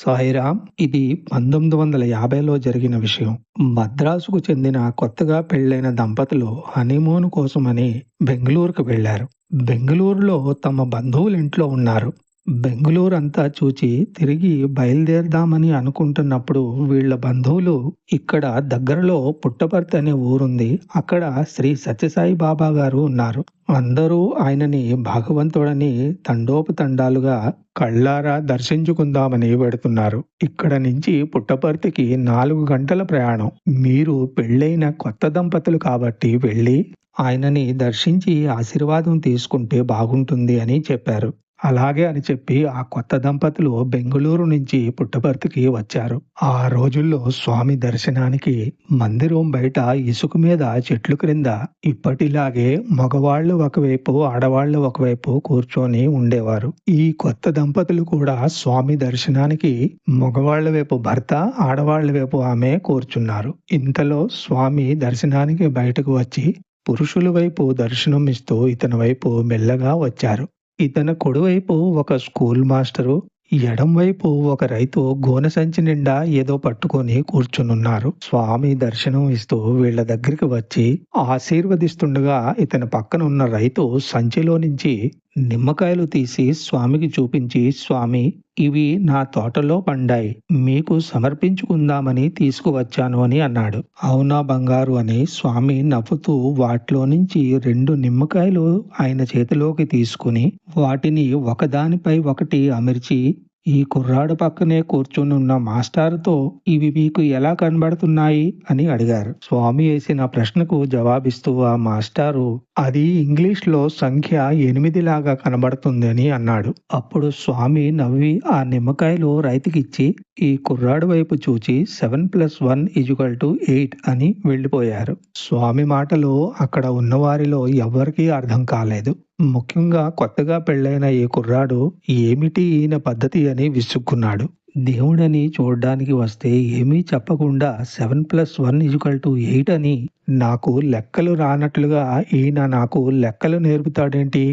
సాయిరామ్. ఇది 1950లో జరిగిన విషయం. మద్రాసుకు చెందిన కొత్తగా పెళ్లైన దంపతులు హనీమూన్ కోసమని బెంగుళూరుకు వెళ్లారు. బెంగుళూరులో తమ బంధువులింట్లో ఉన్నారు. బెంగుళూరంతా చూచి తిరిగి బయలుదేరదామని అనుకుంటున్నప్పుడు వీళ్ళ బంధువులు ఇక్కడ దగ్గరలో పుట్టపర్తి అనే ఊరుంది. అక్కడ శ్రీ సత్యసాయి బాబా గారు ఉన్నారు. అందరూ ఆయనని భగవంతుడని తండోపతండాలుగా కళ్ళారా దర్శించుకుందామని వెడుతున్నారు. ఇక్కడ నుంచి పుట్టపర్తికి 4 గంటల ప్రయాణం. మీరు పెళ్ళైన కొత్త దంపతులు కాబట్టి వెళ్ళి ఆయనని దర్శించి ఆశీర్వాదం తీసుకుంటే బాగుంటుంది అని చెప్పారు. అలాగే అని చెప్పి ఆ కొత్త దంపతులు బెంగుళూరు నుంచి పుట్టపర్తికి వచ్చారు. ఆ రోజుల్లో స్వామి దర్శనానికి మందిరం బయట ఇసుక మీద చెట్లు క్రింద ఇప్పటిలాగే మగవాళ్ళు ఒకవైపు ఆడవాళ్ళు ఒకవైపు కూర్చొని ఉండేవారు. ఈ కొత్త దంపతులు కూడా స్వామి దర్శనానికి మగవాళ్ల వైపు భర్త, ఆడవాళ్ల వైపు ఆమె కూర్చున్నారు. ఇంతలో స్వామి దర్శనానికి బయటకు వచ్చి పురుషుల వైపు దర్శనం ఇస్తూ ఇతని వైపు మెల్లగా వచ్చారు. ఇతని కుడివైపు ఒక స్కూల్ మాస్టరు, ఎడం వైపు ఒక రైతు గోనె సంచి నిండా ఏదో పట్టుకొని కూర్చునున్నారు. స్వామి దర్శనం ఇస్తూ వీళ్ళ దగ్గరికి వచ్చి ఆశీర్వదిస్తుండగా ఇతని పక్కన ఉన్న రైతు సంచిలో నుంచి నిమ్మకాయలు తీసి స్వామికి చూపించి, స్వామి ఇవి నా తోటలో పండాయి, మీకు సమర్పించుకుందామని తీసుకువచ్చాను అని అన్నాడు. అవునా బంగారు అని స్వామి నవ్వుతూ వాటిలో నుంచి 2 నిమ్మకాయలు ఆయన చేతిలోకి తీసుకుని వాటిని ఒకదానిపై ఒకటి అమర్చి ఈ కుర్రాడు పక్కనే కూర్చునున్న మాస్టారుతో ఇవి మీకు ఎలా కనబడుతున్నాయి అని అడిగారు. స్వామి వేసిన ప్రశ్నకు జవాబిస్తూ ఆ మాస్టారు అది ఇంగ్లీష్లో సంఖ్య 8 లాగా కనబడుతుంది అని అన్నాడు. అప్పుడు స్వామి నవ్వి ఆ నిమ్మకాయలు రైతుకిచ్చి ఈ కుర్రాడు వైపు చూచి 7+1 8 అని వెళ్ళిపోయారు. స్వామి మాటలు అక్కడ ఉన్నవారిలో ఎవ్వరికీ అర్థం కాలేదు. ముఖ్యంగా కొత్తగా పెళ్ళైన ఈ కుర్రాడు ఏమిటి ఈయన పద్ధతి అని విసుక్కున్నాడు. దేవుడని చూడ్డానికి వస్తే ఏమీ చెప్పకుండా 7+1 అని నాకు లెక్కలు రానట్లుగా ఈయన నాకు లెక్కలు నేర్పుతాడేంటి?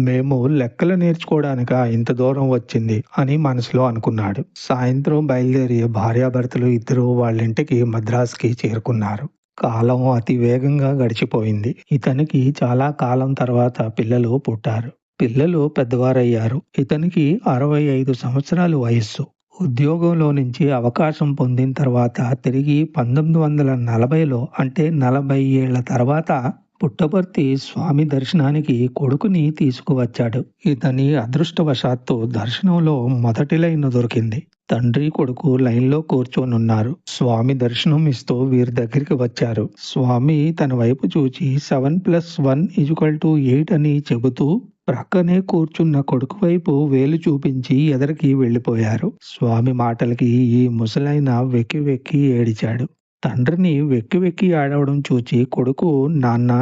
మేము లెక్కలు నేర్చుకోవడానిక ఇంత దూరం వచ్చింది అని మనసులో అనుకున్నాడు. సాయంత్రం బయలుదేరి భార్యాభర్తలు ఇద్దరు వాళ్ళింటికి మద్రాసుకి చేరుకున్నారు. కాలం అతి వేగంగా గడిచిపోయింది. ఇతనికి చాలా కాలం తర్వాత పిల్లలు పుట్టారు. పిల్లలు పెద్దవారయ్యారు. ఇతనికి 65 సంవత్సరాలు వయస్సు. ఉద్యోగంలో నుంచి అవకాశం పొందిన తర్వాత తిరిగి 1940లో అంటే 40 ఏళ్ల తర్వాత పుట్టపర్తి స్వామి దర్శనానికి కొడుకుని తీసుకువచ్చాడు. ఇతని అదృష్టవశాత్తు దర్శనంలో మొదటి లైన్ దొరికింది. తండ్రి కొడుకు లైన్లో కూర్చొనున్నారు. స్వామి దర్శనం ఇస్తూ వీరి దగ్గరికి వచ్చారు. స్వామి తన వైపు చూచి 7+1 అని చెబుతూ ప్రక్కనే కూర్చున్న కొడుకు వైపు వేలు చూపించి ఎదరికి వెళ్ళిపోయారు. స్వామి మాటలకి ఈ ముసలైన వెక్కి వెక్కి ఏడిచాడు. తండ్రిని వెక్కి వెక్కి ఏడవడం చూచి కొడుకు నాన్న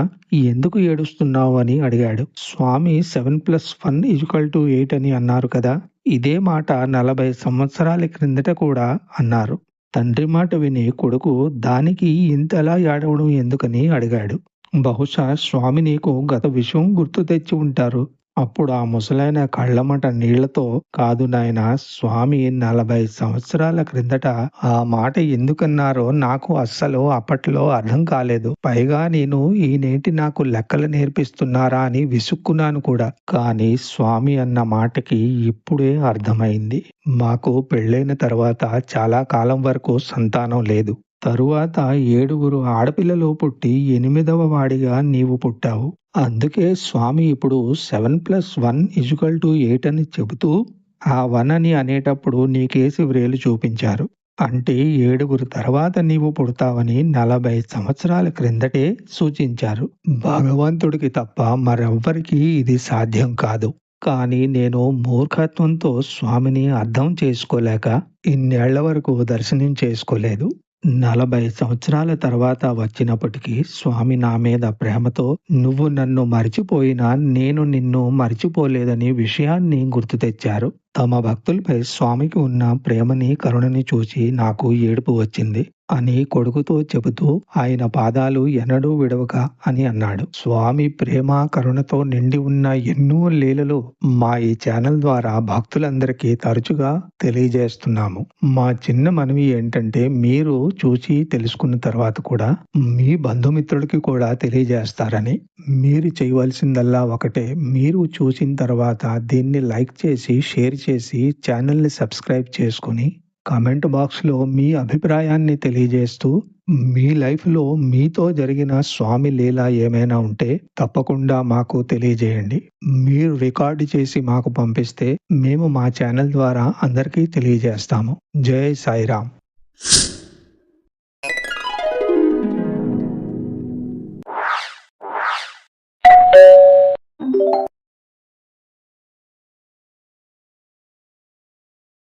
ఎందుకు ఏడుస్తున్నావు అని అడిగాడు. స్వామి 7+1 అని అన్నారు కదా, ఇదే మాట 40 సంవత్సరాల క్రిందట కూడా అన్నారు. తండ్రి మాట విని కొడుకు దానికి ఇంతలా ఏడవడం ఎందుకని అడిగాడు. బహుశా స్వామి నీకు గత విషయం గుర్తు తెచ్చి ఉంటారు. అప్పుడు ఆ ముసలైన కళ్ళమట నీళ్లతో కాదు నాయనా, స్వామి 40 సంవత్సరాల క్రిందట ఆ మాట ఎందుకన్నారో నాకు అస్సలు అప్పట్లో అర్థం కాలేదు. పైగా నేను ఈనేంటి నాకు లెక్కలు నేర్పిస్తున్నారా అని విసుక్కున్నాను కూడా. కానీ స్వామి అన్న మాటకి ఇప్పుడే అర్థమైంది. మాకు పెళ్ళైన తర్వాత చాలా కాలం వరకు సంతానం లేదు. తరువాత 7 ఆడపిల్లలు పుట్టి 8వ వాడిగా నీవు పుట్టావు. అందుకే స్వామి ఇప్పుడు 7+1 అని చెబుతూ ఆ 1 అని అనేటప్పుడు నీకేసి వ్రేలు చూపించారు. అంటే 7 తర్వాత నీవు పుడతావని 40 సంవత్సరాల క్రిందటే సూచించారు. భగవంతుడికి తప్ప మరెవ్వరికీ ఇది సాధ్యం కాదు. కానీ నేను మూర్ఖత్వంతో స్వామిని అర్థం చేసుకోలేక ఇన్నేళ్ల వరకు దర్శనం చేసుకోలేదు. 40 సంవత్సరాల తర్వాత వచ్చినప్పటికీ స్వామి నా మీద ప్రేమతో నువ్వు నన్ను మరిచిపోయినా నేను నిన్ను మరిచిపోలేదని విషయాన్ని గుర్తు తెచ్చారు. తమ భక్తులపై స్వామికి ఉన్న ప్రేమని, కరుణని చూసి నాకు ఏడుపు వచ్చింది అని కొడుకుతో చెబుతూ ఆయన పాదాలు ఎన్నడూ విడవక అని అన్నాడు. స్వామి ప్రేమ, కరుణతో నిండి ఉన్న ఎన్నో లీలలు మా ఈ ఛానల్ ద్వారా భక్తులందరికీ తరచుగా తెలియజేస్తున్నాము. మా చిన్న మనవి ఏంటంటే మీరు చూసి తెలుసుకున్న తర్వాత కూడా మీ బంధుమిత్రులకి కూడా తెలియజేస్తారని. మీరు చేయవలసిందల్లా ఒకటే, మీరు చూసిన తర్వాత దీన్ని లైక్ చేసి, షేర్ చేసి, ఛానల్‌ని సబ్స్క్రైబ్ చేసుకొని, కామెంట్ బాక్స్‌లో మీ అభిప్రాయాన్ని తెలియజేస్తూ, మీ లైఫ్‌లో మీతో జరిగిన స్వామి లీల ఏమైనా ఉంటే తప్పకుండా మాకు తెలియజేయండి. మీరు రికార్డ్ చేసి మాకు పంపిస్తే మేము మా ఛానల్ ద్వారా అందరికీ తెలియజేస్తాము. జై సాయిరాం.